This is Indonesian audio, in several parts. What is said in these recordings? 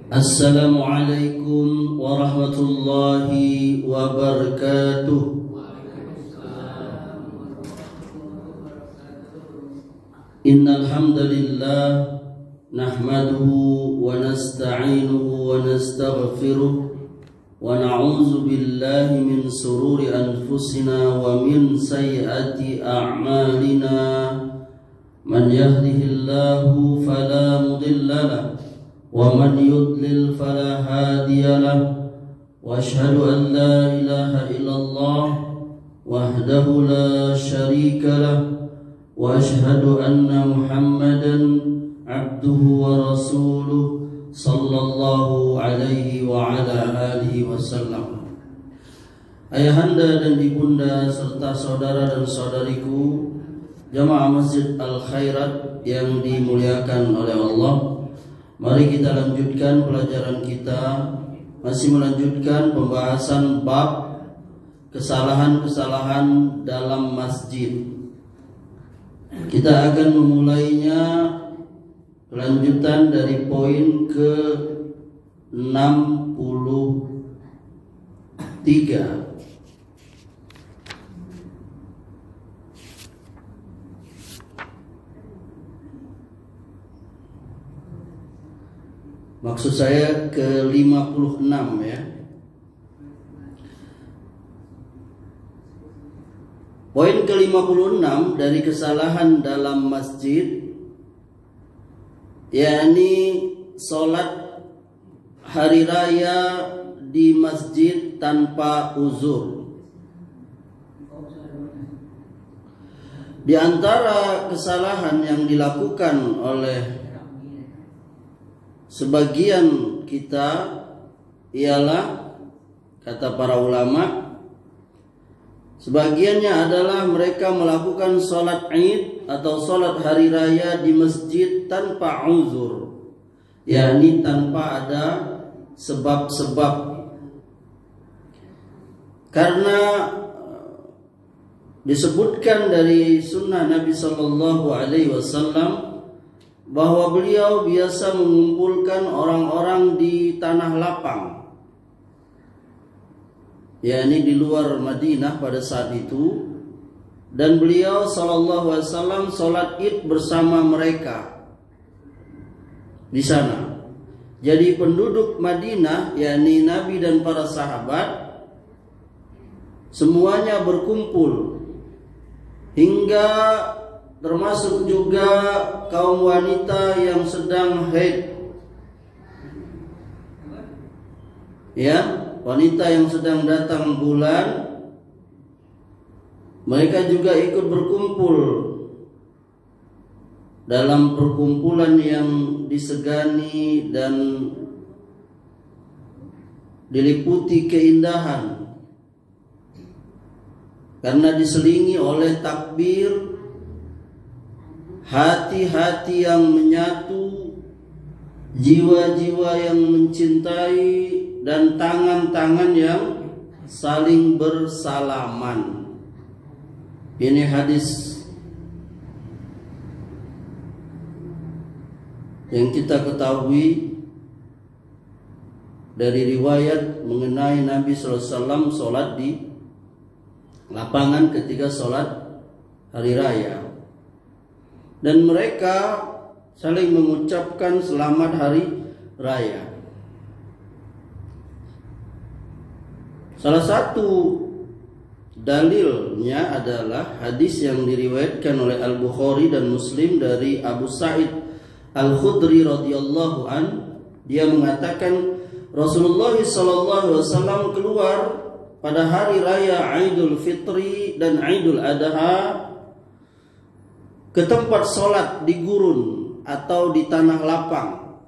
Assalamualaikum warahmatullahi wabarakatuh. Innal hamdalillah nahmaduhu wa nasta'inuhu wa nastaghfiruh wa na'udzu billahi min sururi anfusina wa min sayyiati a'malina. Man yahdihillahu fala mudilla lahu ومن يضلل فلا هادي له واشهد ان لا اله الا الله وحده لا شريك له واشهد ان محمدا عبده ورسوله صلى الله عليه وعلى اله وسلم. Ayahanda dan ibunda serta saudara dan saudariku jamaah Masjid Al Khairat yang dimuliakan oleh Allah, mari kita lanjutkan pelajaran kita, masih melanjutkan pembahasan bab kesalahan-kesalahan dalam masjid. Kita akan memulainya kelanjutan dari poin ke 63. Maksud saya ke 56 ya. Poin ke 56 dari kesalahan dalam masjid, yakni sholat hari raya di masjid tanpa uzur. Di antara kesalahan yang dilakukan oleh sebagian kita ialah, kata para ulama, sebagiannya adalah mereka melakukan sholat Id atau sholat hari raya di masjid tanpa uzur, yakni tanpa ada sebab-sebab. Karena disebutkan dari sunnah Nabi Sallallahu Alaihi Wasallam bahwa beliau biasa mengumpulkan orang-orang di tanah lapang, yakni di luar Madinah pada saat itu, dan beliau sallallahu alaihi wasallam salat Id bersama mereka di sana. Jadi penduduk Madinah, yakni Nabi dan para sahabat, semuanya berkumpul, hingga termasuk juga kaum wanita yang sedang haid, ya, wanita yang sedang datang bulan, mereka juga ikut berkumpul dalam perkumpulan yang disegani dan diliputi keindahan, karena diselingi oleh takbir, hati-hati yang menyatu, jiwa-jiwa yang mencintai, dan tangan-tangan yang saling bersalaman. Ini hadis yang kita ketahui dari riwayat mengenai Nabi SAW sholat di lapangan ketika sholat hari raya. Dan mereka saling mengucapkan selamat hari raya. Salah satu dalilnya adalah hadis yang diriwayatkan oleh Al-Bukhari dan Muslim dari Abu Sa'id Al-Khudri radhiyallahu an. Dia mengatakan Rasulullah SAW keluar pada hari raya Idul Fitri dan Idul Adha ke tempat sholat di gurun atau di tanah lapang.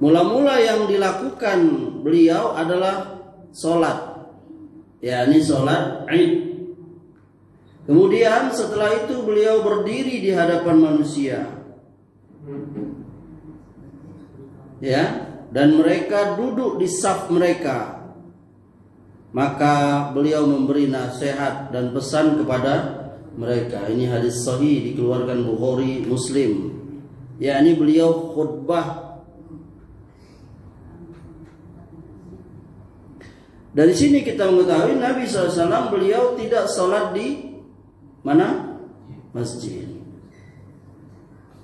Mula-mula yang dilakukan beliau adalah sholat, yakni sholat Id. Kemudian setelah itu beliau berdiri di hadapan manusia, ya, dan mereka duduk di saf mereka. Maka beliau memberi nasihat dan pesan kepada mereka. Ini hadis sahih dikeluarkan Bukhari Muslim. Yakni beliau khutbah Dari sini kita mengetahui Nabi SAW beliau tidak sholat di mana? Masjid.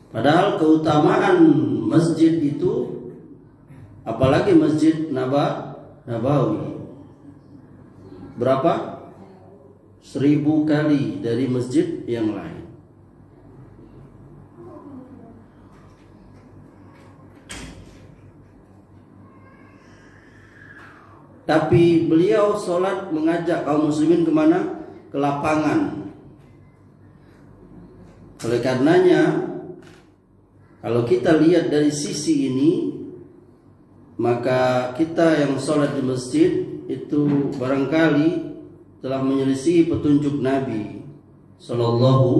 Padahal keutamaan masjid itu, apalagi Masjid Nabawi, berapa? 1000 kali dari masjid yang lain. Tapi beliau sholat mengajak kaum muslimin kemana? Ke lapangan. Oleh karenanya, kalau kita lihat dari sisi ini, maka kita yang sholat di masjid itu barangkali telah menyelisih petunjuk Nabi Sallallahu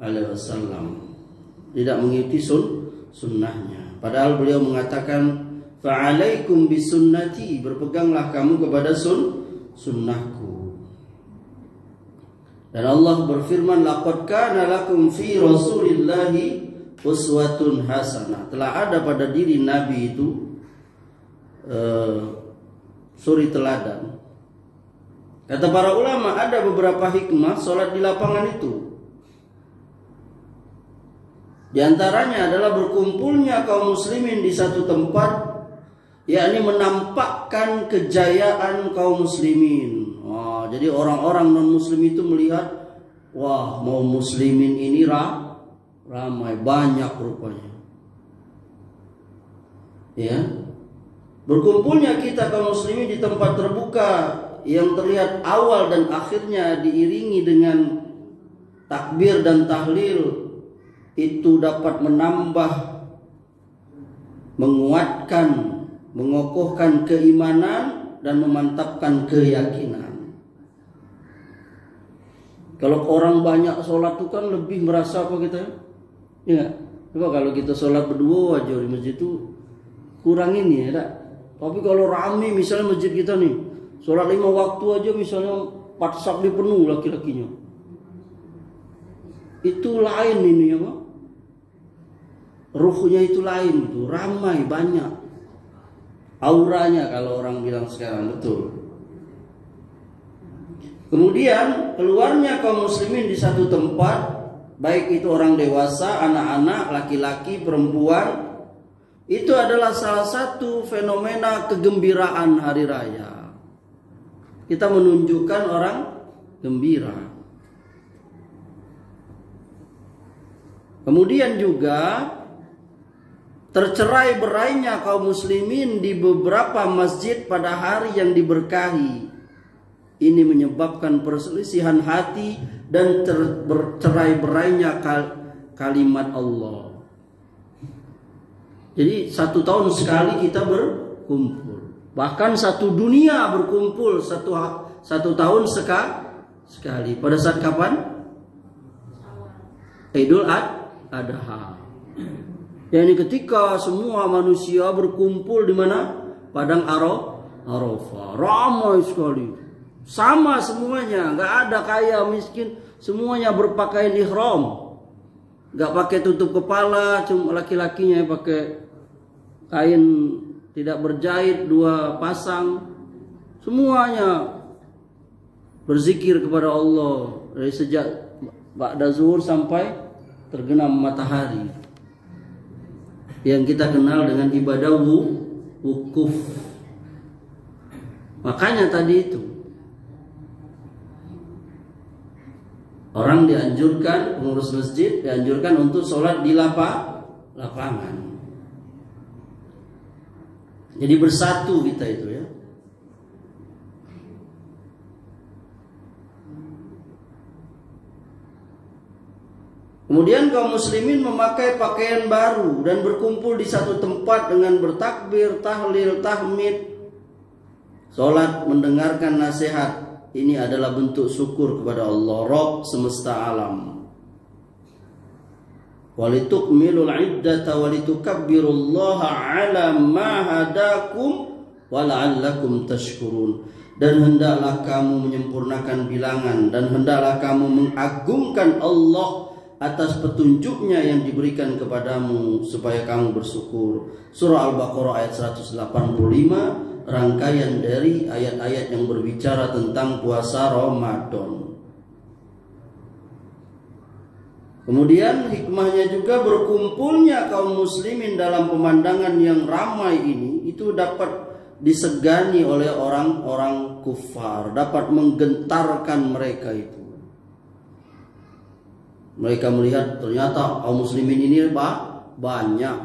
Alaihi Wasallam, tidak mengikuti sunnahnya. Padahal beliau mengatakan, fa'alaikum bisunnati, berpeganglah kamu kepada sunnahku. Dan Allah berfirman, laqad kana lakum fi rasulillahi uswatun hasanah. Telah ada pada diri Nabi itu suri teladan. Kata para ulama, ada beberapa hikmah sholat di lapangan itu. Di antaranya adalah berkumpulnya kaum muslimin di satu tempat, yakni menampakkan kejayaan kaum muslimin. Wah, jadi orang-orang non-muslim itu melihat, wah, mau muslimin ini ramai, banyak rupanya. Ya, berkumpulnya kita kaum muslimin di tempat terbuka yang terlihat awal dan akhirnya diiringi dengan takbir dan tahlil, itu dapat menambah, menguatkan, mengokohkan keimanan dan memantapkan keyakinan. Kalau orang banyak sholat itu kan lebih merasa apa kita? Ya, coba kalau kita sholat berdua aja di masjid itu kurang ini ya, tak? Tapi kalau rame misalnya masjid kita nih, sholat 5 waktu aja misalnya 4 saf penuh laki-lakinya, itu lain ini ya, Pak. Ruhnya itu lain, itu ramai, banyak. Auranya kalau orang bilang sekarang, betul. Kemudian keluarnya kaum muslimin di satu tempat, baik itu orang dewasa, anak-anak, laki-laki, perempuan, itu adalah salah satu fenomena kegembiraan hari raya. Kita menunjukkan orang gembira. Kemudian juga tercerai berainya kaum muslimin di beberapa masjid pada hari yang diberkahi. Ini menyebabkan perselisihan hati dan tercerai berainya kalimat Allah. Jadi 1 tahun sekali kita berkumpul. Bahkan 1 dunia berkumpul 1 tahun sekali. Pada saat kapan? Idul Adha. Ya, ini ketika semua manusia berkumpul di mana? Padang Arafah. Ramai sekali. Sama semuanya, nggak ada kaya miskin, semuanya berpakaian ihram. Nggak pakai tutup kepala, cuma laki-lakinya pakai kain tidak berjahit 2 pasang. Semuanya berzikir kepada Allah dari sejak ba'da zuhur sampai tergenam matahari, yang kita kenal dengan ibadah wukuf. Makanya tadi itu orang dianjurkan, pengurus masjid dianjurkan untuk sholat di lapangan. Jadi bersatu kita itu ya. Kemudian kaum muslimin memakai pakaian baru dan berkumpul di satu tempat dengan bertakbir, tahlil, tahmid, sholat, mendengarkan nasihat. Ini adalah bentuk syukur kepada Allah, Rabb semesta alam. Walitukmilul iddata walitukabbirullaha ala ma hadakum wala'allakum tashkurun. Dan hendaklah kamu menyempurnakan bilangan, dan hendaklah kamu mengagungkan Allah atas petunjuknya yang diberikan kepadamu supaya kamu bersyukur. Surah Al-Baqarah ayat 185, rangkaian dari ayat-ayat yang berbicara tentang puasa Ramadan. Kemudian hikmahnya juga berkumpulnya kaum muslimin dalam pemandangan yang ramai ini itu dapat disegani oleh orang-orang kufar, dapat menggentarkan mereka itu. Mereka melihat ternyata kaum muslimin ini banyak.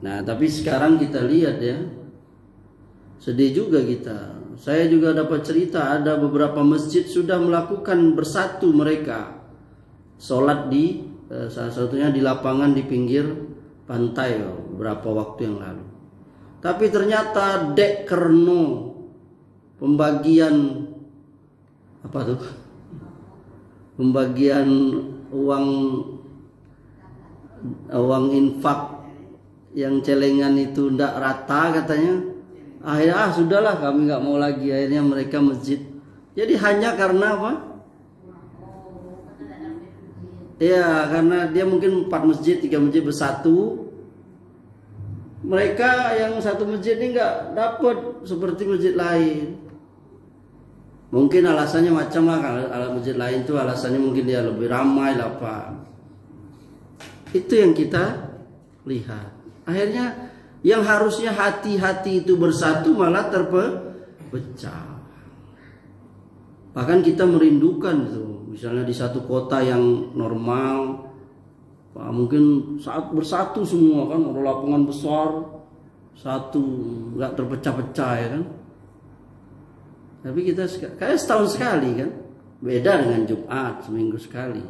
Nah, tapi sekarang kita lihat ya, sedih juga kita. Saya juga dapat cerita ada beberapa masjid sudah melakukan bersatu mereka sholat di salah satunya di lapangan di pinggir pantai beberapa waktu yang lalu. Tapi ternyata dek kerno pembagian apa tuh? Pembagian uang infak yang celengan itu ndak rata katanya. Akhirnya sudahlah kami nggak mau lagi, akhirnya mereka masjid. Jadi hanya karena apa? Ya karena dia mungkin 4 masjid, 3 masjid bersatu. Mereka yang satu masjid ini nggak dapat seperti masjid lain. Mungkin alasannya macam lah, kalau masjid lain itu alasannya mungkin dia lebih ramai lah Pak. Itu yang kita lihat. Akhirnya yang harusnya hati-hati itu bersatu malah terpecah. Bahkan kita merindukan itu, misalnya di satu kota yang normal, mungkin saat bersatu semua kan, ada lapangan besar, satu, nggak terpecah-pecah ya kan. Tapi kita kayak setahun sekali kan, beda dengan Jumat seminggu sekali.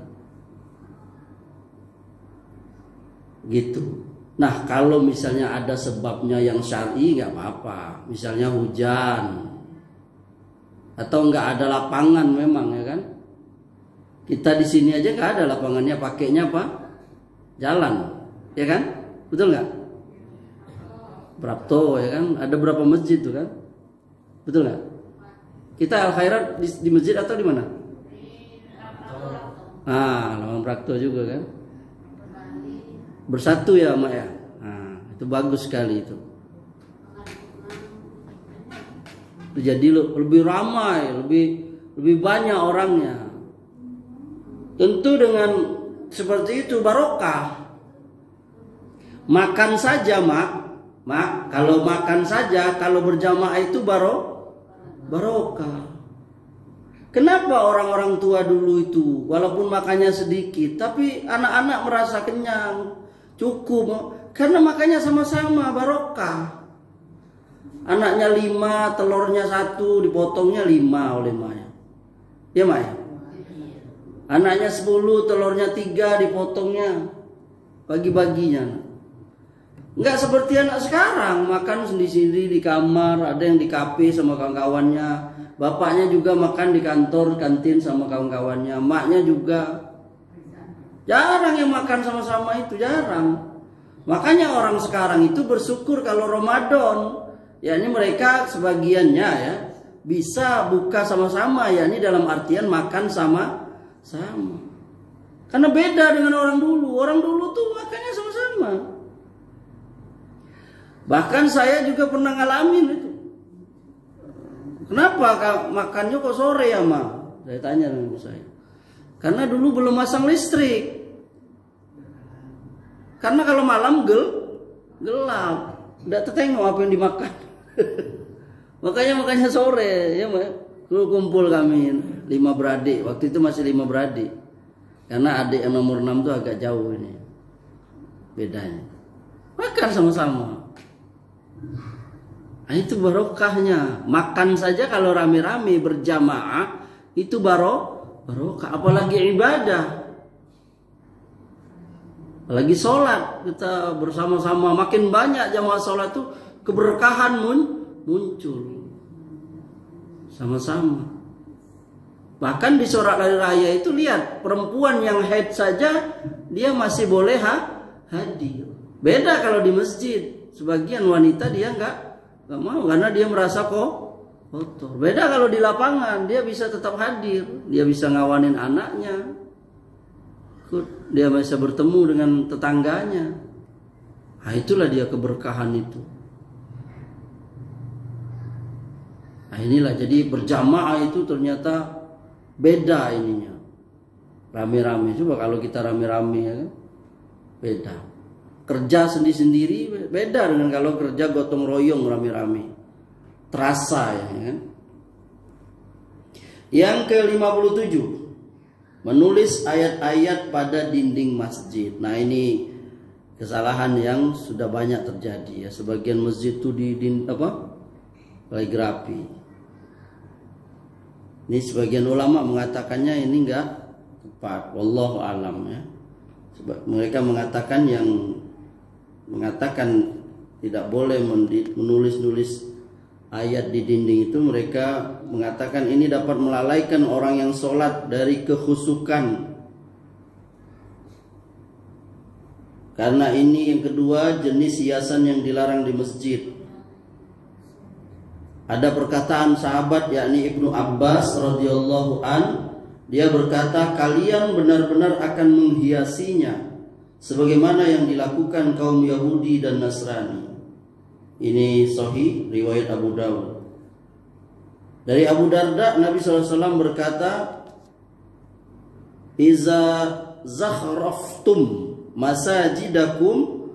Gitu. Nah kalau misalnya ada sebabnya yang syar'i nggak apa-apa, misalnya hujan atau nggak ada lapangan memang ya kan. Kita di sini aja nggak ada lapangannya, pakainya apa? Jalan, ya kan? Betul nggak? Prapto ya kan? Ada berapa masjid tuh kan? Betul nggak? Kita Al Khairat di masjid atau di mana? Lapangan Prapto juga kan? Bersatu ya Mak ya. Nah, itu bagus sekali itu. Jadi lebih ramai, lebih banyak orangnya. Tentu dengan seperti itu barokah. Makan saja Mak, kalau makan saja kalau berjamaah itu barokah. Kenapa orang-orang tua dulu itu walaupun makannya sedikit tapi anak-anak merasa kenyang, cukup, karena makannya sama-sama barokah. Anaknya 5, telurnya 1, dipotongnya 5 oleh Maya. Ya Maya? Anaknya 10, telurnya 3, dipotongnya, bagi-baginya. Enggak seperti anak sekarang, makan sendiri-sendiri di kamar, ada yang di kafe sama kawan-kawannya. Bapaknya juga makan di kantor, kantin sama kawan-kawannya. Maknya juga. Jarang yang makan sama-sama itu, jarang. Makanya orang sekarang itu bersyukur kalau Ramadan, yakni mereka sebagiannya ya bisa buka sama-sama, yakni dalam artian makan sama-sama. Karena beda dengan orang dulu. Orang dulu tuh makannya sama-sama. Bahkan saya juga pernah ngalamin itu. Kenapa makannya kok sore ya Ma? Saya tanya dengan ibu saya. Karena dulu belum masang listrik. Karena kalau malam gelap, tidak tertengok apa yang dimakan. Makanya sore ya, kumpul kami 5 beradik. Waktu itu masih 5 beradik. Karena adik yang nomor 6 itu agak jauh ini bedanya. Makan sama-sama. Nah, itu barokahnya. Makan saja kalau rame-rame berjamaah itu barokah, apalagi ibadah. Apalagi sholat kita bersama-sama, makin banyak jamaah sholat itu keberkahan muncul sama-sama. Bahkan di sholat hari raya itu lihat perempuan yang haid saja dia masih boleh hadir. Beda kalau di masjid, sebagian wanita dia nggak mau karena dia merasa kotor. Beda kalau di lapangan, dia bisa tetap hadir, dia bisa ngawanin anaknya, dia bisa bertemu dengan tetangganya. Nah, itulah dia keberkahan itu. Nah, inilah jadi berjamaah itu ternyata beda ininya. Rame-rame. Coba kalau kita rame-rame ya kan, beda. Kerja sendiri-sendiri beda dengan kalau kerja gotong royong rame-rame. Terasa ya kan? Yang ke-57, menulis ayat-ayat pada dinding masjid. Nah, ini kesalahan yang sudah banyak terjadi ya. Sebagian masjid itu di kaligrafi. Ini sebagian ulama mengatakannya ini enggak tepat. Wallahu alam ya. Mereka mengatakan tidak boleh menulis-nulis ayat di dinding itu, mereka mengatakan ini dapat melalaikan orang yang sholat dari kekhusukan. Karena ini yang kedua jenis hiasan yang dilarang di masjid. Ada perkataan sahabat yakni Ibnu Abbas radhiyallahu an, dia berkata, kalian benar-benar akan menghiasinya sebagaimana yang dilakukan kaum Yahudi dan Nasrani. Ini sahih riwayat Abu Dawud. Dari Abu Darda, Nabi SAW berkata, Iza zakhraftum masajidakum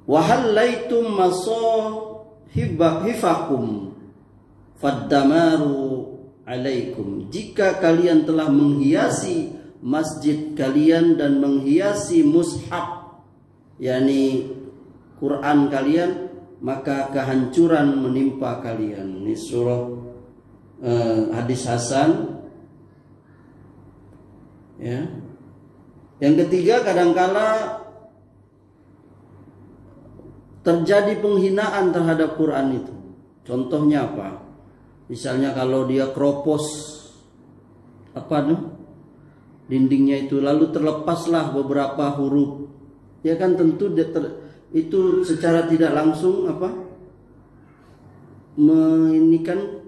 wa hallaitum masahifakum faddamaru alaikum. Jika kalian telah menghiasi masjid kalian dan menghiasi mushaf, yakni Quran kalian, maka kehancuran menimpa kalian. Ini surah hadis Hasan. Ya. Yang ketiga, kadangkala terjadi penghinaan terhadap Quran itu. Contohnya apa? Misalnya kalau dia keropos dindingnya itu, lalu terlepaslah beberapa huruf. Ya kan tentu itu secara tidak langsung menginikan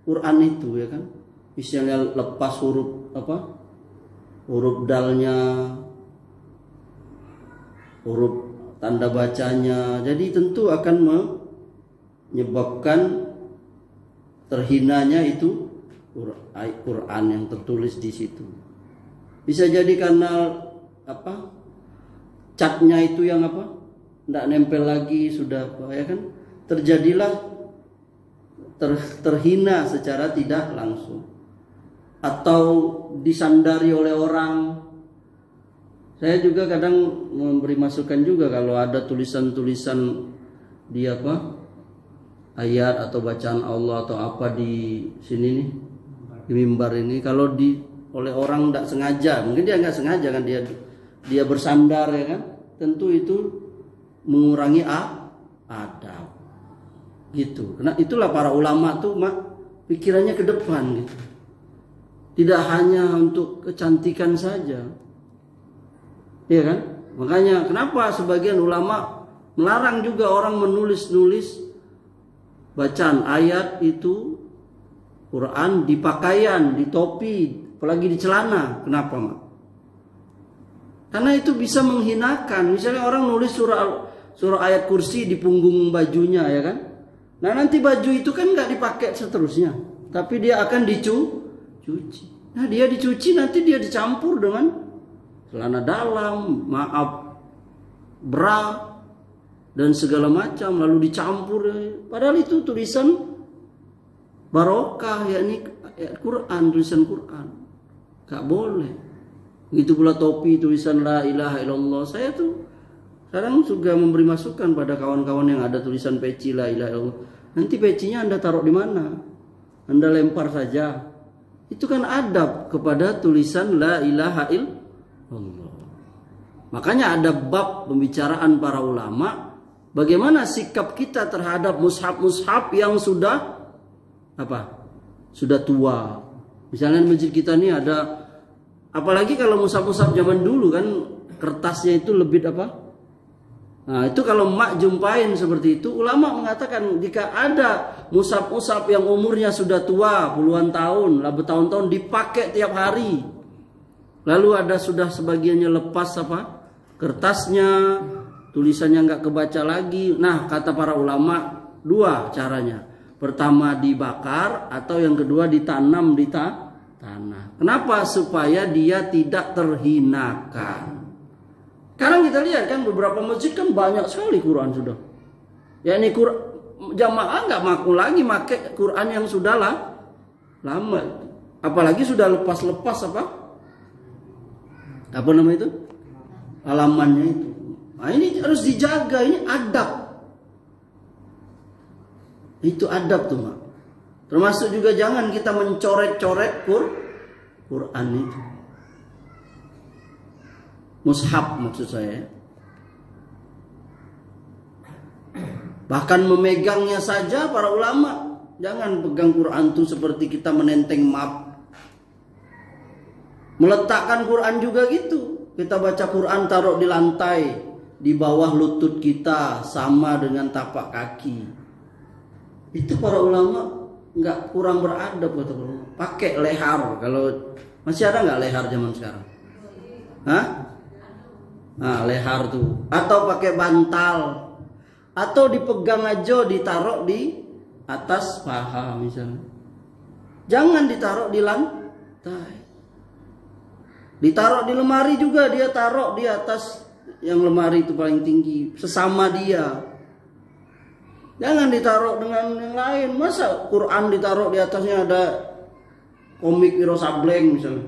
Quran itu ya kan. Misalnya lepas huruf huruf dalnya, huruf tanda bacanya, jadi tentu akan menyebabkan terhinanya itu Quran yang tertulis di situ. Bisa jadi karena catnya itu yang tidak nempel lagi, sudah ya kan, terjadilah terhina secara tidak langsung, atau disandari oleh orang. Saya juga kadang memberi masukan juga kalau ada tulisan-tulisan di ayat atau bacaan Allah atau apa di sini nih, di mimbar ini, kalau oleh orang tidak sengaja, mungkin dia nggak sengaja kan, dia bersandar ya kan, tentu itu mengurangi adab gitu. Karena itulah para ulama tuh pikirannya ke depan gitu. Tidak hanya untuk kecantikan saja. Iya kan? Makanya kenapa sebagian ulama melarang juga orang menulis-nulis bacaan ayat itu Quran di pakaian, di topi, apalagi di celana. Kenapa, Mak? Karena itu bisa menghinakan. Misalnya orang nulis surah ayat kursi di punggung bajunya ya kan. Nah nanti baju itu kan nggak dipakai seterusnya, tapi dia akan dicuci. Nah dia dicuci, nanti dia dicampur dengan celana dalam, bra dan segala macam, lalu dicampur. Padahal itu tulisan barokah, yakni ayat Quran, tulisan Quran. Gak boleh. Begitu pula topi tulisan la ilaha illallah. Saya tuh sekarang juga memberi masukan pada kawan-kawan yang ada tulisan peci la ilaha illallah. Nanti pecinya Anda taruh di mana? Anda lempar saja. Itu kan adab kepada tulisan la ilaha illallah. Makanya ada bab pembicaraan para ulama bagaimana sikap kita terhadap mushaf-mushaf yang sudah sudah tua. Misalnya di masjid kita ini ada, apalagi kalau mushaf-mushaf zaman dulu kan kertasnya itu lebih Nah, itu kalau mak jumpain seperti itu, ulama mengatakan jika ada mushaf-mushaf yang umurnya sudah tua, puluhan tahun, lah bertahun-tahun dipakai tiap hari. Lalu ada sudah sebagiannya lepas kertasnya, tulisannya nggak kebaca lagi. Nah, kata para ulama dua caranya. Pertama dibakar atau yang kedua ditanam di tanah. Kenapa? Supaya dia tidak terhinakan. Sekarang kita lihat kan beberapa masjid kan banyak sekali Quran sudah. Ya ini jamaah nggak mampu lagi pakai Quran yang sudah lama. Apalagi sudah lepas-lepas apa namanya itu? Halamannya itu. Nah ini harus dijaga, ini adab. Itu adab tuh, Mak. Termasuk juga jangan kita mencoret-coret Quran itu. Mushaf maksud saya. Bahkan memegangnya saja para ulama, jangan pegang Quran itu seperti kita menenteng map. Meletakkan Quran juga gitu. Kita baca Quran taruh di lantai, di bawah lutut kita sama dengan tapak kaki. Itu para ulama nggak kurang beradab kata ulama. Pakai lehar, kalau masih ada nggak lehar zaman sekarang? Hah? Nah, lehar tuh, atau pakai bantal, atau dipegang aja, ditaruh di atas paha misalnya. Jangan ditaruh di lantai. Ditaruh di lemari juga, dia taruh di atas yang lemari itu paling tinggi, sesama dia. Jangan ditaruh dengan yang lain. Masa Quran ditaruh di atasnya ada komik Wiro Sableng misalnya.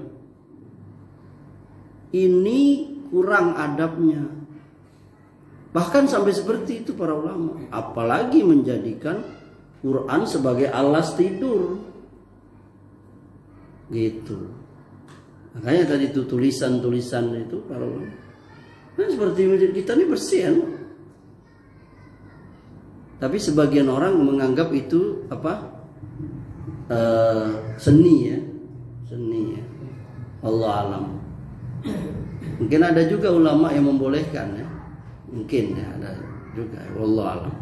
Ini kurang adabnya. Bahkan sampai seperti itu para ulama. Apalagi menjadikan Quran sebagai alas tidur. Gitu. Makanya tadi itu tulisan-tulisan itu para ulama. Nah, seperti masjid kita ini bersih kan? Tapi sebagian orang menganggap itu seni ya. Seni ya. Allah alam. Mungkin ada juga ulama yang membolehkan ya. Mungkin ya ada juga. Wallahu alam.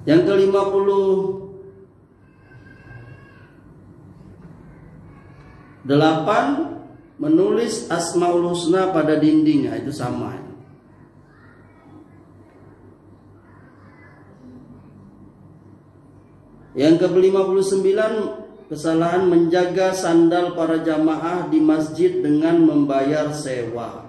Yang ke-58 menulis Asmaul Husna pada dinding. Nah, itu sama. Yang ke-59 kesalahan menjaga sandal para jamaah di masjid dengan membayar sewa.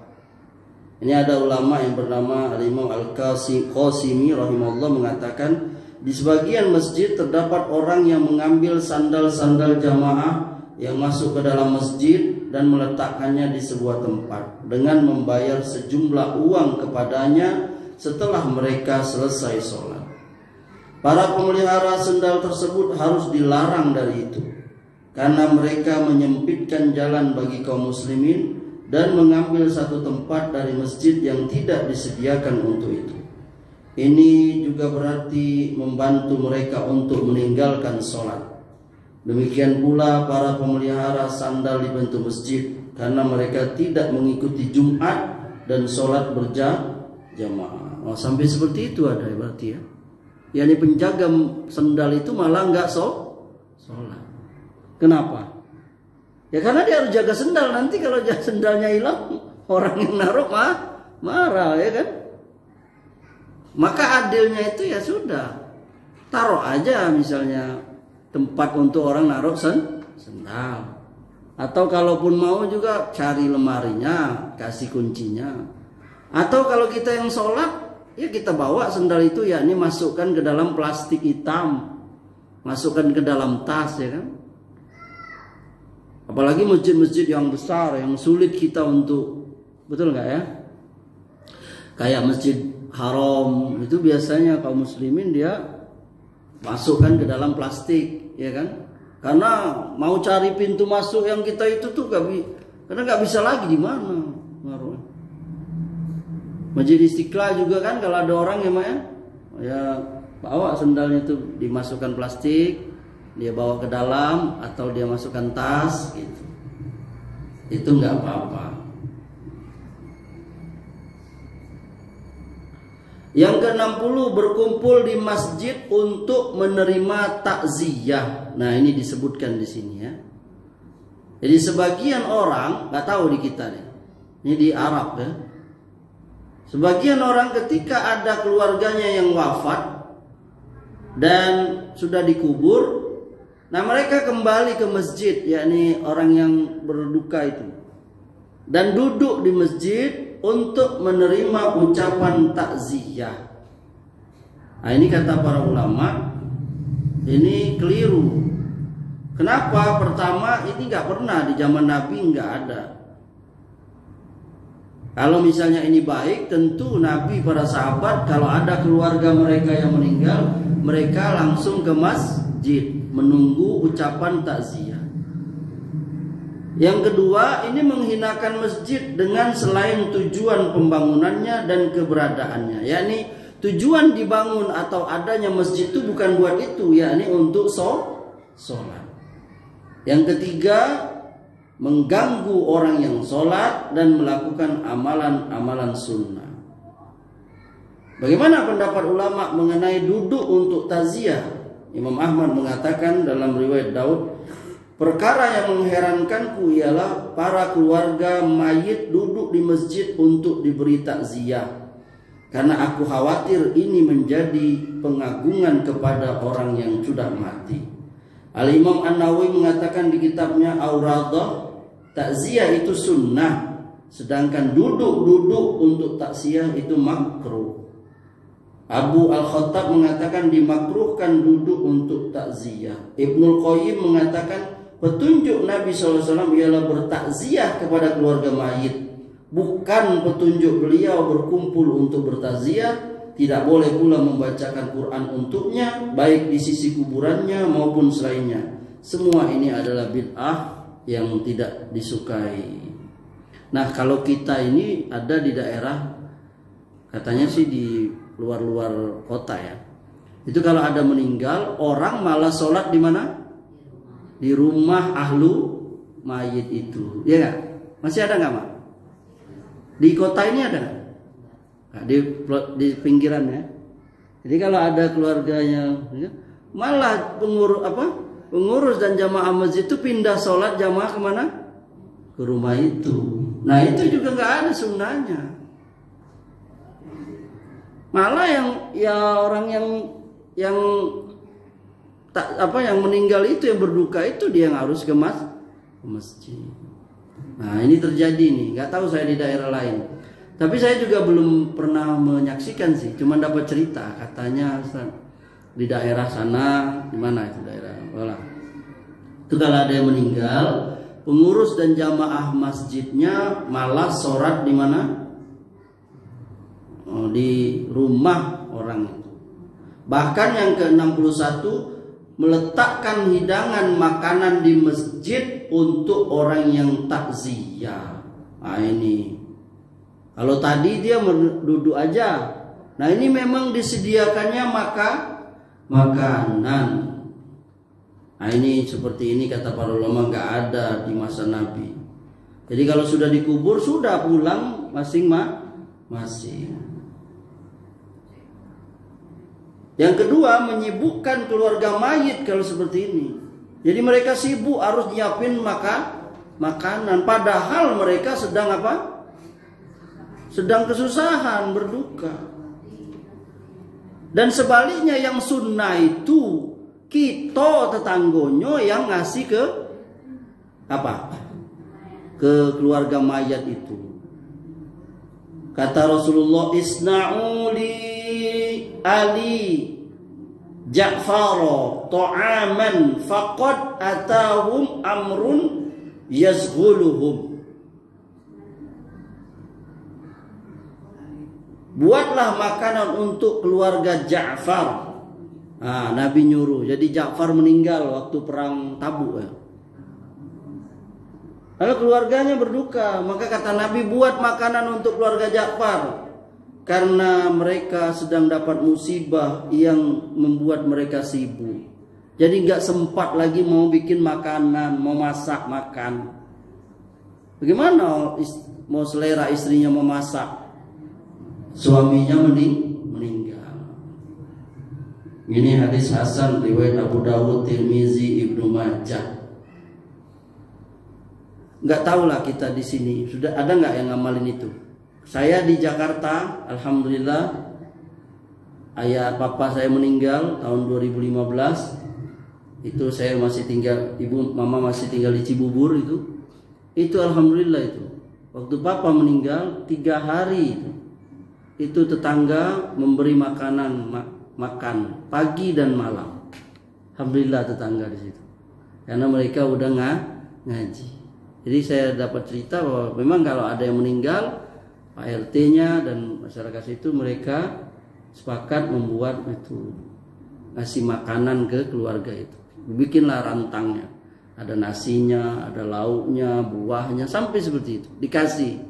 Ini ada ulama yang bernama Al-Imam Al-Qasimi rahimahullah mengatakan di sebagian masjid terdapat orang yang mengambil sandal-sandal jamaah yang masuk ke dalam masjid dan meletakkannya di sebuah tempat dengan membayar sejumlah uang kepadanya setelah mereka selesai sholat. Para pemelihara sandal tersebut harus dilarang dari itu karena mereka menyempitkan jalan bagi kaum muslimin dan mengambil satu tempat dari masjid yang tidak disediakan untuk itu. Ini juga berarti membantu mereka untuk meninggalkan sholat. Demikian pula para pemelihara sandal di pintu masjid karena mereka tidak mengikuti Jumat dan sholat berjamaah. Oh, sampai seperti itu ada berarti ya. Yani penjaga sandal itu malah nggak sholat. Kenapa? Ya karena dia harus jaga sandal. Nanti kalau sandalnya hilang, orang yang naruh marah ya kan. Maka adilnya itu ya sudah, taruh aja misalnya tempat untuk orang naruh sandal. Atau kalaupun mau juga cari lemarinya, kasih kuncinya. Atau kalau kita yang sholat, ya kita bawa sandal itu ya ini masukkan ke dalam plastik hitam, masukkan ke dalam tas ya kan. Apalagi masjid-masjid yang besar yang sulit kita untuk, betul nggak ya? Kayak Masjid Haram itu biasanya kaum muslimin dia masukkan ke dalam plastik ya kan. Karena mau cari pintu masuk yang kita itu tuh karena nggak bisa lagi di mana. Masjid Istiqlal juga kan kalau ada orang ya bawa sandalnya itu dimasukkan plastik, dia bawa ke dalam atau dia masukkan tas gitu. Itu nggak apa-apa. Yang ke-60 berkumpul di masjid untuk menerima takziah. Nah, ini disebutkan di sini ya. Jadi sebagian orang, nggak tahu di kita nih, ini di Arab ya. Sebagian orang ketika ada keluarganya yang wafat dan sudah dikubur, nah mereka kembali ke masjid, yakni orang yang berduka itu, dan duduk di masjid untuk menerima ucapan takziah. Nah, ini kata para ulama, ini keliru. Kenapa? Pertama, ini nggak pernah di zaman Nabi, nggak ada. Kalau misalnya ini baik, tentu Nabi, para sahabat, kalau ada keluarga mereka yang meninggal, mereka langsung ke masjid menunggu ucapan takziah. Yang kedua, ini menghinakan masjid dengan selain tujuan pembangunannya dan keberadaannya, yakni tujuan dibangun atau adanya masjid itu bukan buat itu, yakni untuk sholat. Yang ketiga, mengganggu orang yang sholat dan melakukan amalan-amalan sunnah. Bagaimana pendapat ulama mengenai duduk untuk takziah? Imam Ahmad mengatakan dalam riwayat Daud, perkara yang mengherankanku ialah para keluarga mayit duduk di masjid untuk diberi takziah, karena aku khawatir ini menjadi pengagungan kepada orang yang sudah mati. Al-Imam An-Nawawi mengatakan di kitabnya Auradah, takziah itu sunnah, sedangkan duduk-duduk untuk takziah itu makruh. Abu Al-Khattab mengatakan dimakruhkan duduk untuk takziah. Ibnul Qayyim mengatakan petunjuk Nabi SAW ialah bertakziah kepada keluarga mayit, bukan petunjuk beliau berkumpul untuk bertakziah. Tidak boleh pula membacakan Quran untuknya, baik di sisi kuburannya maupun selainnya. Semua ini adalah bid'ah yang tidak disukai. Nah, kalau kita ini ada di daerah, katanya sih di luar-luar kota ya, itu kalau ada meninggal, orang malah sholat di mana? Di rumah ahlu mayit itu, ya nggak? Masih ada nggak, Mak? Di kota ini ada nggak? Nah, di pinggiran ya. Jadi kalau ada keluarganya, ya, malah pengurus dan jamaah masjid itu pindah sholat jamaah kemana? Ke rumah itu. Nah, itu juga nggak ada sunnahnya. Malah orang yang meninggal itu, yang berduka itu, dia yang harus ke masjid. Nah, ini terjadi nih. Nggak tahu saya di daerah lain. Tapi saya juga belum pernah menyaksikan sih, cuma dapat cerita katanya di daerah sana, di mana itu daerah? Itu kalau ada yang meninggal, pengurus dan jamaah masjidnya malah sholat di mana? Di rumah orang itu. Bahkan yang ke-61 meletakkan hidangan makanan di masjid untuk orang yang takziah. Nah, ini. Kalau tadi dia duduk aja, nah ini memang disediakannya makanan. Nah, ini seperti ini kata para ulama, nggak ada di masa Nabi. Jadi kalau sudah dikubur, sudah pulang masing-masing. Yang kedua, menyibukkan keluarga mayit kalau seperti ini. Jadi mereka sibuk harus nyiapin makanan, padahal mereka sedang apa? Sedang kesusahan, berduka. Dan sebaliknya yang sunnah itu kita tetanggonyo yang ngasih ke apa? Ke keluarga mayat itu. Kata Rasulullah, isna'u li ali Ja'far ta'aman faqad atahum amrun yazghuluhum. Buatlah makanan untuk keluarga Ja'far. Nah, Nabi nyuruh. Jadi Ja'far meninggal waktu perang Tabuk ya. Lalu keluarganya berduka. Maka kata Nabi, buat makanan untuk keluarga Ja'far. Karena mereka sedang dapat musibah yang membuat mereka sibuk. Jadi gak sempat lagi mau bikin makanan, mau masak makan. Bagaimana mau selera istrinya memasak? Suaminya meninggal. Ini hadis hasan riwayat Abu Dawud, Tirmizi, Ibnu Majah. Nggak tahulah kita di sini sudah ada nggak yang ngamalin itu. Saya di Jakarta, alhamdulillah, ayah papa saya meninggal tahun 2015. Itu saya masih tinggal, ibu mama masih tinggal di Cibubur itu. Itu alhamdulillah itu. Waktu papa meninggal 3 hari itu tetangga memberi makanan makan pagi dan malam. Alhamdulillah tetangga di situ. Karena mereka udah ngaji. Jadi saya dapat cerita bahwa memang kalau ada yang meninggal, Pak RT-nya dan masyarakat situ mereka sepakat membuat itu ngasih makanan ke keluarga itu. Bikinlah rantangnya. Ada nasinya, ada lauknya, buahnya, sampai seperti itu dikasih.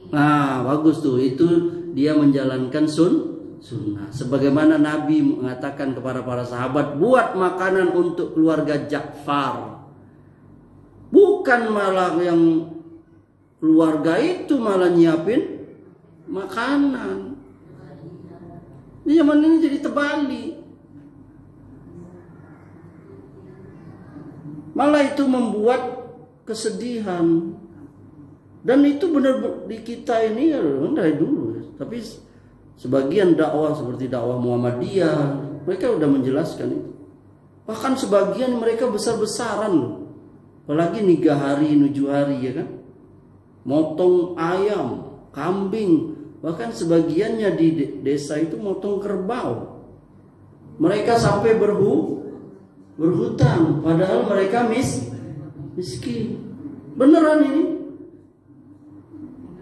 Nah, bagus tuh. Itu dia menjalankan sunnah. Sebagaimana Nabi mengatakan kepada para sahabat, buat makanan untuk keluarga Ja'far. Bukan malah yang keluarga itu malah nyiapin makanan. Di zaman ini jadi terbalik. Malah itu membuat kesedihan. Dan itu benar di kita ini dari dulu. Tapi sebagian dakwah seperti dakwah Muhammadiyah, mereka udah menjelaskan itu. Bahkan sebagian mereka besar-besaran. Apalagi 3 hari, 7 hari ya kan. Motong ayam, kambing. Bahkan sebagiannya di desa itu motong kerbau. Mereka sampai berhutang. Padahal mereka miskin. Beneran ini.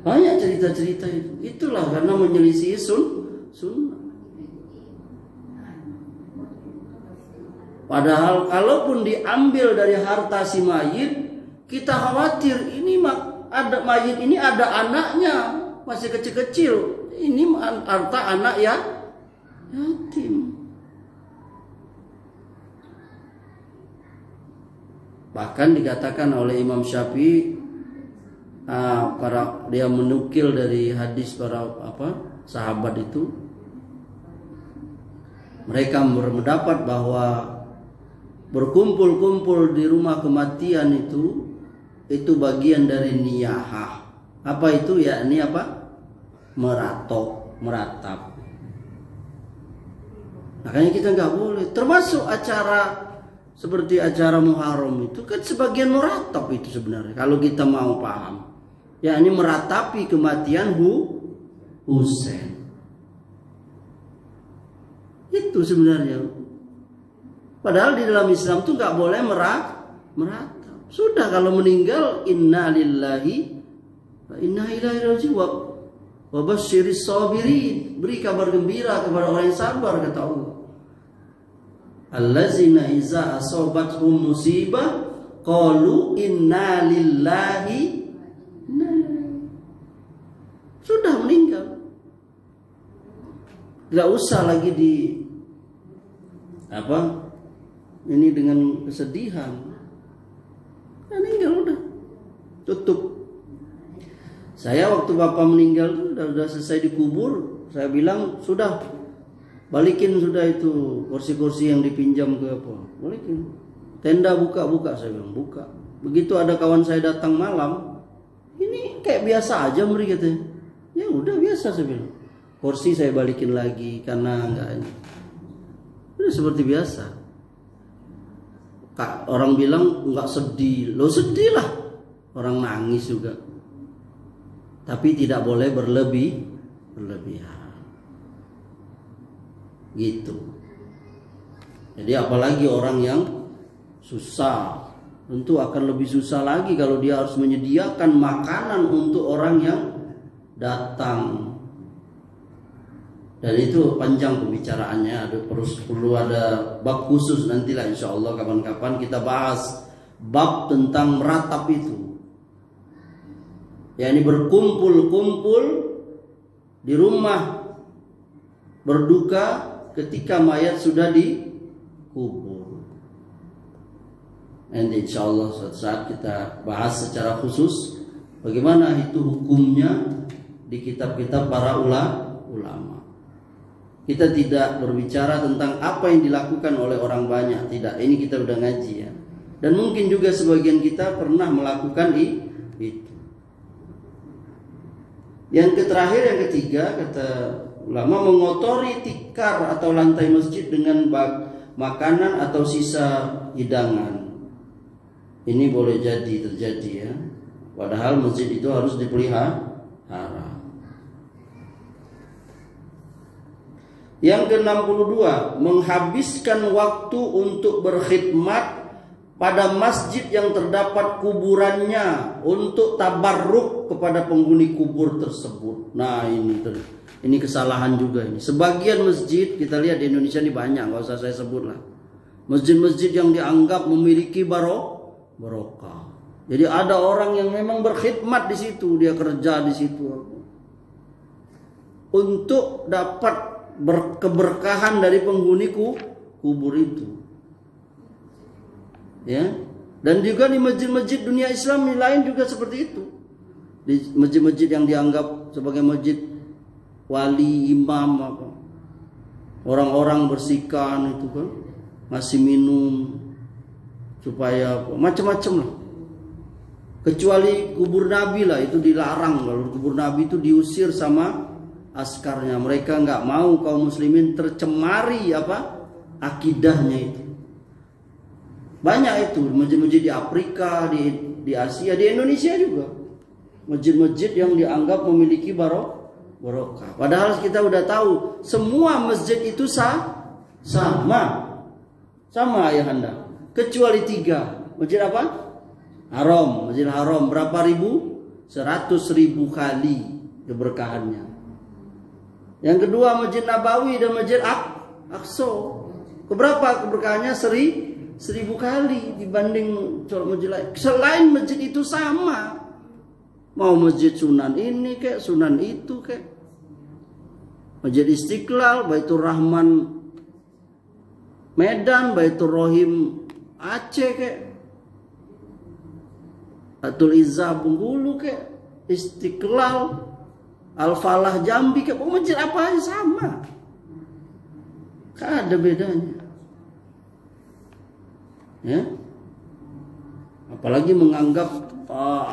Banyak cerita-cerita itu. Itulah karena menyelisih sunnah. Padahal kalaupun diambil dari harta si mayit, kita khawatir ini ada mayit ini ada anaknya masih kecil-kecil. Ini harta anak ya yatim. Bahkan dikatakan oleh Imam Syafi'i, dia menukil dari hadis para sahabat itu, mereka berpendapat bahwa berkumpul-kumpul di rumah kematian itu bagian dari niyahah. Apa itu? Yakni apa? Meratap. Makanya kita nggak boleh. Termasuk acara seperti acara Muharram itu kan sebagian meratap itu sebenarnya. Kalau kita mau paham. Yakni meratapi kematian Husain. Itu sebenarnya. Padahal di dalam Islam tuh nggak boleh meratap. Sudah kalau meninggal inna lillahi wa inna ilaihi raji'un. Wa basyiris sabirin. Beri kabar gembira kepada orang yang sabar, kata Allah. Allazina iza asobathum musibah qalu inna lillahi. Sudah meninggal. Tidak usah lagi ini dengan kesedihan. Meninggal udah tutup. Saya waktu bapak meninggal sudah selesai dikubur, saya bilang sudah balikin sudah itu kursi-kursi yang dipinjam ke balikin. Tenda buka, saya bilang buka. Begitu ada kawan saya datang malam, ini kayak biasa aja mereka katanya. Ya udah biasa saya bilang. Kursi saya balikin lagi karena enggak ini. Udah seperti biasa. Orang bilang enggak sedih. Lo sedih lah. Orang nangis juga. Tapi tidak boleh berlebihan. Gitu. Jadi apalagi orang yang susah, tentu akan lebih susah lagi kalau dia harus menyediakan makanan untuk orang yang datang. Dan itu panjang pembicaraannya, perlu ada bab khusus nantilah insya Allah kapan-kapan kita bahas bab tentang meratap itu. Ya, ini berkumpul-kumpul di rumah berduka ketika mayat sudah dikubur. Nanti insya Allah suatu saat kita bahas secara khusus bagaimana itu hukumnya di kitab-kitab para ulama. Kita tidak berbicara tentang apa yang dilakukan oleh orang banyak, tidak. Ini kita udah ngaji ya. Dan mungkin juga sebagian kita pernah melakukan itu. Yang terakhir, yang ketiga, kata ulama, mengotori tikar atau lantai masjid dengan makanan atau sisa hidangan. Ini boleh jadi terjadi ya. Padahal masjid itu harus dipelihara. Yang ke-62, menghabiskan waktu untuk berkhidmat pada masjid yang terdapat kuburannya untuk tabarruk kepada penghuni kubur tersebut. Nah, ini kesalahan juga ini. Sebagian masjid kita lihat di Indonesia ini banyak, nggak usah saya sebut lah. Masjid-masjid yang dianggap memiliki barokah. Jadi ada orang yang memang berkhidmat di situ, dia kerja di situ untuk dapat keberkahan dari penghuni kubur itu. Ya. Dan juga di masjid-masjid dunia Islam lain juga seperti itu. Di masjid-masjid yang dianggap sebagai masjid wali, imam apa. Orang-orang bersihkan itu kan, ngasih minum supaya macam-macam lah. Kecuali kubur Nabi lah, itu dilarang. Kalau kubur Nabi itu diusir sama askarnya. Mereka nggak mau kaum muslimin tercemari akidahnya itu. Banyak itu masjid-masjid di Afrika, di Asia, di Indonesia juga. Masjid-masjid yang dianggap memiliki barokah. Padahal kita udah tahu semua masjid itu sama ayahanda. Kecuali 3. Masjid apa? Haram. Masjid Haram berapa ribu? 100.000 kali keberkahannya. Yang kedua Masjid Nabawi dan Masjid Aqsa. Keberapa keberkahannya? 1.000 kali dibanding masjid lain. Selain masjid itu sama. Mau masjid Sunan ini kek, Sunan itu kek. Masjid Istiqlal, Baitur Rahman Medan, Baitur Rahim Aceh kek. Atul Izzah Bengkulu kek, Istiqlal Al-Falah Jambi kek. Masjid apa aja sama. Kan ada bedanya. Ya, apalagi menganggap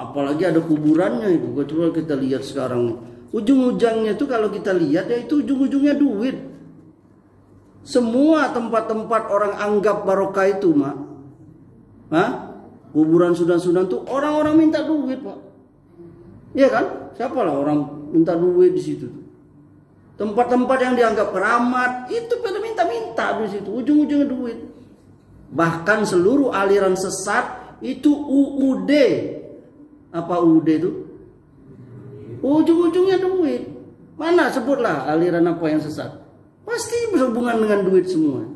apalagi ada kuburannya itu. Coba kita lihat sekarang, ujung-ujungnya itu kalau kita lihat ya itu ujung-ujungnya duit. Semua tempat-tempat orang anggap barokah itu kuburan sunan-sunan tuh orang-orang minta duit pak. Iya kan? Siapalah orang minta duit di situ. Tempat-tempat yang dianggap keramat itu pada minta-minta di situ. Ujung-ujungnya duit. Bahkan seluruh aliran sesat itu UUD. Apa UUD itu? Ujung-ujungnya duit. Mana sebutlah aliran apa yang sesat? Pasti berhubungan dengan duit semua.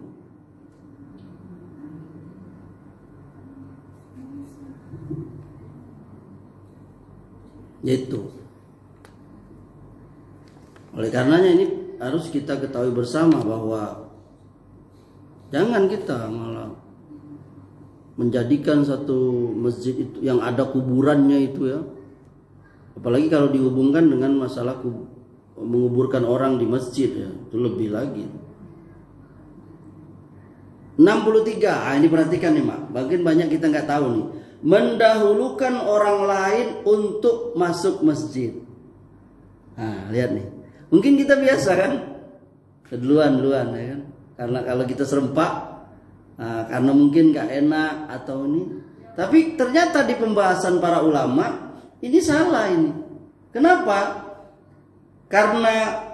Itu. Oleh karenanya ini harus kita ketahui bersama bahwa jangan kita malah menjadikan satu masjid itu yang ada kuburannya itu ya. Apalagi kalau dihubungkan dengan masalah menguburkan orang di masjid ya, itu lebih lagi. 63. Ini perhatikan nih Mak. Bagian banyak kita nggak tahu nih. Mendahulukan orang lain untuk masuk masjid. Nah, lihat nih. Mungkin kita biasa kan? Keduluan ya kan? Karena kalau kita serempak karena mungkin gak enak atau ini. Tapi ternyata di pembahasan para ulama ini salah ini. Kenapa? Karena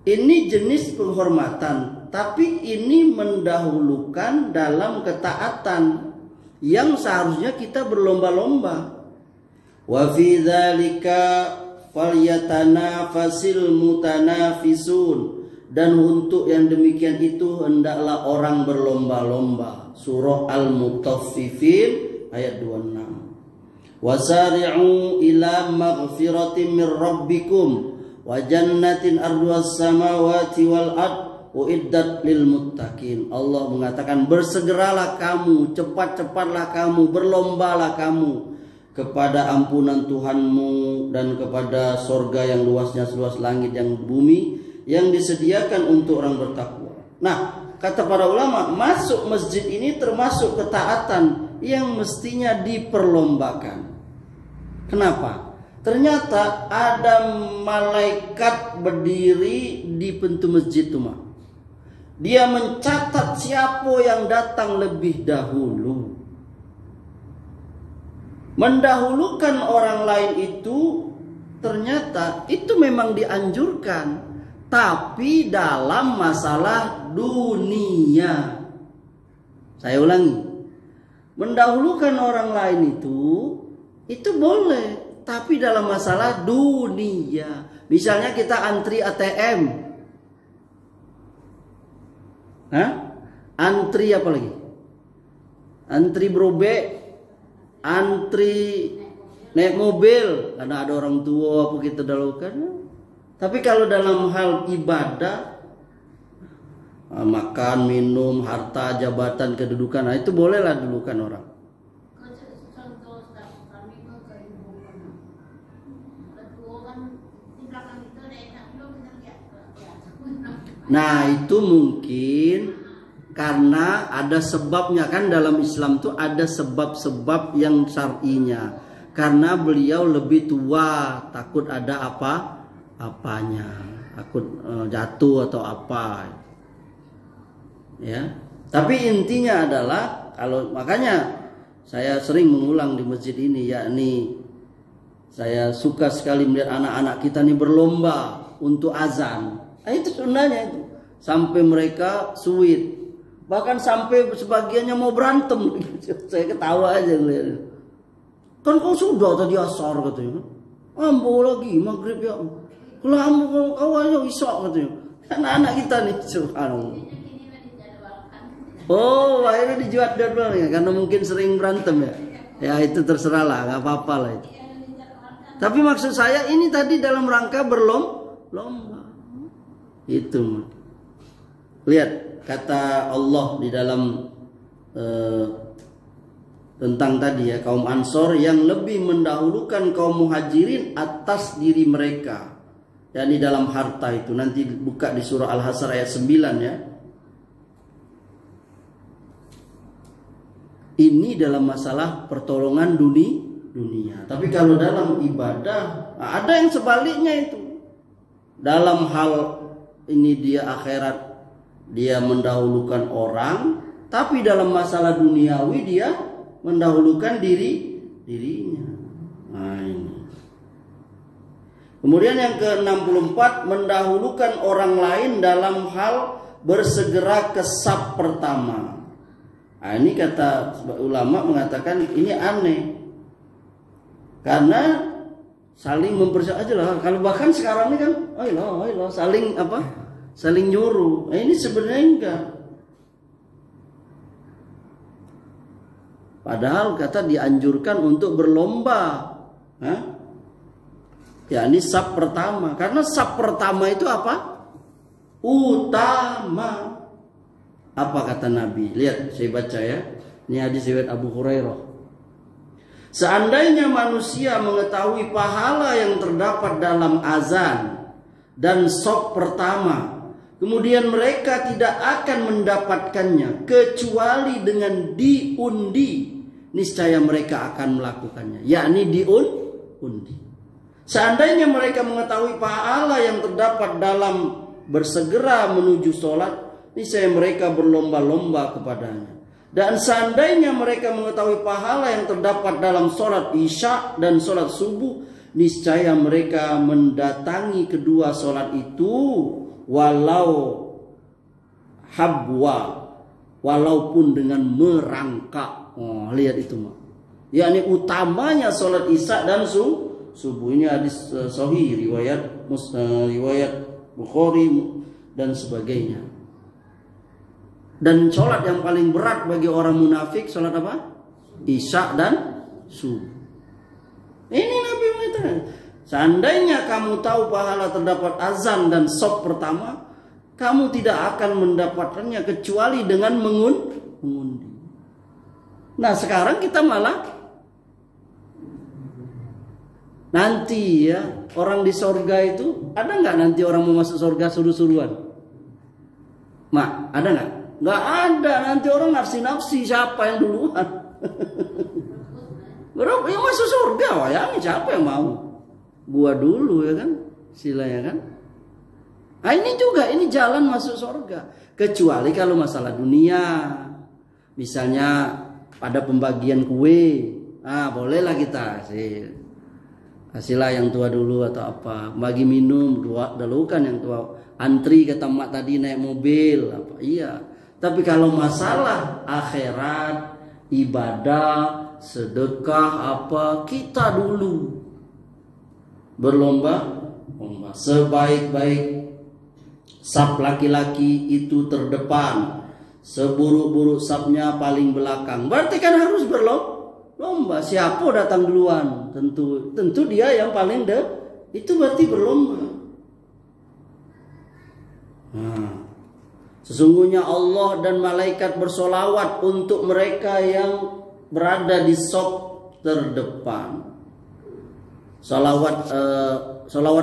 ini jenis penghormatan, tapi ini mendahulukan dalam ketaatan yang seharusnya kita berlomba-lomba. Wa fi dzalika falyatanafasil mutanafisun. Dan untuk yang demikian itu hendaklah orang berlomba-lomba. Surah Al-Mutaffifin ayat 26. Wasari'u ila maghfiratin mir rabbikum wa jannatin arduhas samawati wal ard uiddat lil muttaqin. Allah mengatakan bersegeralah kamu, cepat-cepatlah kamu, berlombalah kamu kepada ampunan Tuhanmu dan kepada sorga yang luasnya seluas langit yang bumi yang disediakan untuk orang bertakwa. Nah, kata para ulama, masuk masjid ini termasuk ketaatan yang mestinya diperlombakan. Kenapa? Ternyata ada malaikat berdiri di pintu masjid itu, Mak. Dia mencatat siapa yang datang lebih dahulu. Mendahulukan orang lain itu ternyata itu memang dianjurkan, tapi dalam masalah dunia. Saya ulangi, mendahulukan orang lain itu boleh, tapi dalam masalah dunia. Misalnya kita antri ATM, antri apa lagi? Antri berobek, antri naik mobil karena ada orang tua apa kita dahulukan. Tapi kalau dalam hal ibadah, makan, minum, harta, jabatan, kedudukan, nah itu bolehlah dulukan orang. Nah itu mungkin karena ada sebabnya, kan dalam Islam tuh ada sebab-sebab yang syar'inya. Karena beliau lebih tua, takut ada apanya, takut jatuh atau apa. Ya. Tapi intinya adalah, kalau makanya saya sering mengulang di masjid ini, yakni saya suka sekali melihat anak-anak kita ini berlomba untuk azan. Nah, itu sunnahnya itu. Sampai mereka sweet. Bahkan sampai sebagiannya mau berantem. Saya ketawa aja ngeliat. Kan kau sudah tadi asar katanya. Ambo lagi maghrib ya. Kalau ambo kau aja isya katanya. Anak-anak kita nih, subhanallah. Oh, akhirnya dijadwalnya karena mungkin sering berantem ya. Ya itu terserah lah, nggak apa-apa lah itu. Tapi maksud saya ini tadi dalam rangka berlomba. Itu. Lihat kata Allah di dalam tentang tadi ya, kaum Ansor yang lebih mendahulukan kaum Muhajirin atas diri mereka. yakni dalam harta itu. Nanti buka di surah Al-Hasr ayat 9 ya. Ini dalam masalah pertolongan dunia. Tapi kalau dalam ibadah, ada yang sebaliknya itu. Dalam hal ini dia akhirat, dia mendahulukan orang, tapi dalam masalah duniawi dia mendahulukan dirinya. Nah ini. Kemudian yang ke-64, mendahulukan orang lain dalam hal bersegera ke saf pertama. Nah, ini kata ulama mengatakan ini aneh. Karena saling mempersiapkan aja lah. Kalau bahkan sekarang ini kan, ayolah, saling apa? Saling nyuruh. Nah, ini sebenarnya enggak. Padahal kata dianjurkan untuk berlomba. Ya ini saf pertama. Karena saf pertama itu apa? Utama. Apa kata Nabi? Lihat, saya baca ya. Ini hadis riwayat Abu Hurairah. Seandainya manusia mengetahui pahala yang terdapat dalam azan dan shaf pertama, kemudian mereka tidak akan mendapatkannya kecuali dengan diundi, niscaya mereka akan melakukannya, yakni diundi. Seandainya mereka mengetahui pahala yang terdapat dalam bersegera menuju sholat, niscaya mereka berlomba-lomba kepadanya. Dan seandainya mereka mengetahui pahala yang terdapat dalam sholat isya dan sholat subuh, niscaya mereka mendatangi kedua sholat itu walau habwa, walaupun dengan merangkak. Oh, lihat itu mah. Yakni utamanya sholat isya dan subuh. Ini hadis sahih riwayat Bukhari dan sebagainya. Dan sholat yang paling berat bagi orang munafik sholat apa? Isya dan subuh. Ini Nabi mengatakan, seandainya kamu tahu pahala terdapat azan dan shaf pertama, kamu tidak akan mendapatkannya kecuali dengan mengundi. Nah sekarang kita malah Nanti ya orang di sorga itu ada nggak nanti orang mau masuk sorga suruh-suruhan? Mak, ada nggak? Nggak ada. Nanti orang nafsi-nafsi siapa yang duluan. Berapa yang masuk surga? Wayangin siapa yang mau? Gua dulu ya kan? Sila ya kan? Nah ini juga, ini jalan masuk surga. Kecuali kalau masalah dunia. Misalnya pada pembagian kue. Nah bolehlah kita kasihlah yang tua dulu atau apa. Bagi minum, dahulukan yang tua. Antri kata mak tadi naik mobil. Apa? Iya. Tapi kalau masalah akhirat, ibadah, sedekah apa, kita dulu berlomba sebaik-baik saf laki-laki itu terdepan, seburuk-buruk safnya paling belakang. Berarti kan harus berlomba. Siapa datang duluan? Tentu dia yang paling itu berarti berlomba. Nah, sesungguhnya Allah dan malaikat bersolawat untuk mereka yang berada di saf terdepan. Salawat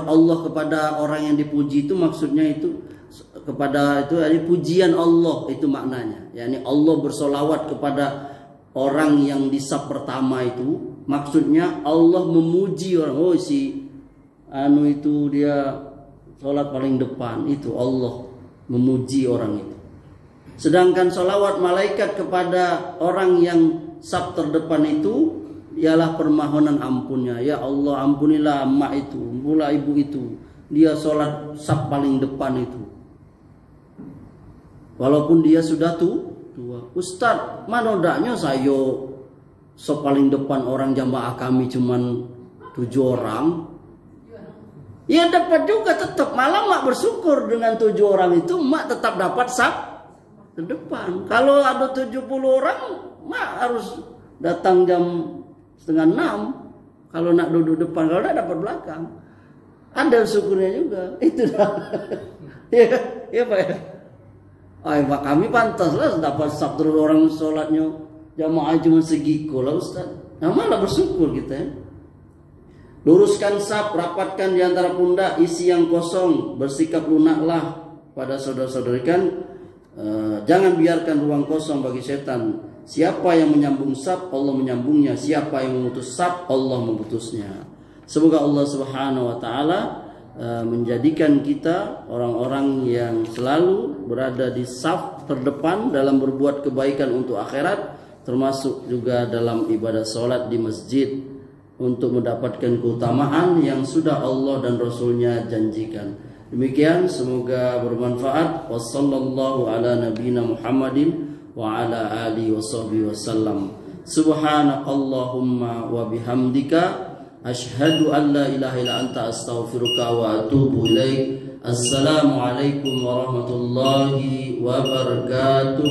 Allah kepada orang yang dipuji itu maksudnya itu kepada itu pujian Allah itu maknanya. Yani Allah bersolawat kepada orang yang di saf pertama itu maksudnya Allah memuji orang. Oh si itu dia sholat paling depan, itu Allah memuji orang itu. Sedangkan salawat malaikat kepada orang yang saf terdepan itu ialah permohonan ampunnya. Ya Allah, ampunilah emak itu, ampunilah ibu itu. Dia sholat saf paling depan itu. Walaupun dia sudah tua. Ustaz, mana odaknya saya saf paling depan orang jamaah kami cuman 7 orang. Ya dapat juga tetap. Malah mak bersyukur dengan 7 orang itu mak tetap dapat saf terdepan. Kalau ada 70 orang mak harus datang jam 5:30 kalau nak duduk depan, kalau nak dapat belakang. Ada syukurnya juga. Itu dah. ya Pak ya. Pak kami pantas lah dapat saf terus orang sholatnya jamaah cuma segiko lah Ustaz. Nah malah bersyukur kita ya. Luruskan saf, rapatkan di antara pundak, isi yang kosong, bersikap lunaklah pada saudara-saudari kan. Jangan biarkan ruang kosong bagi setan. Siapa yang menyambung saf, Allah menyambungnya. Siapa yang memutus saf, Allah memutusnya. Semoga Allah Subhanahu wa taala menjadikan kita orang-orang yang selalu berada di saf terdepan dalam berbuat kebaikan untuk akhirat, termasuk juga dalam ibadah salat di masjid untuk mendapatkan keutamaan yang sudah Allah dan Rasulnya janjikan. Demikian, semoga bermanfaat. Wassallallahu ala nabiyina Muhammadin wa ala alihi washabbihi wasallam. Subhanakallahumma wa bihamdika asyhadu an la ilaha illa anta astaghfiruka wa atubu ilaik. Assalamualaikum warahmatullahi wabarakatuh.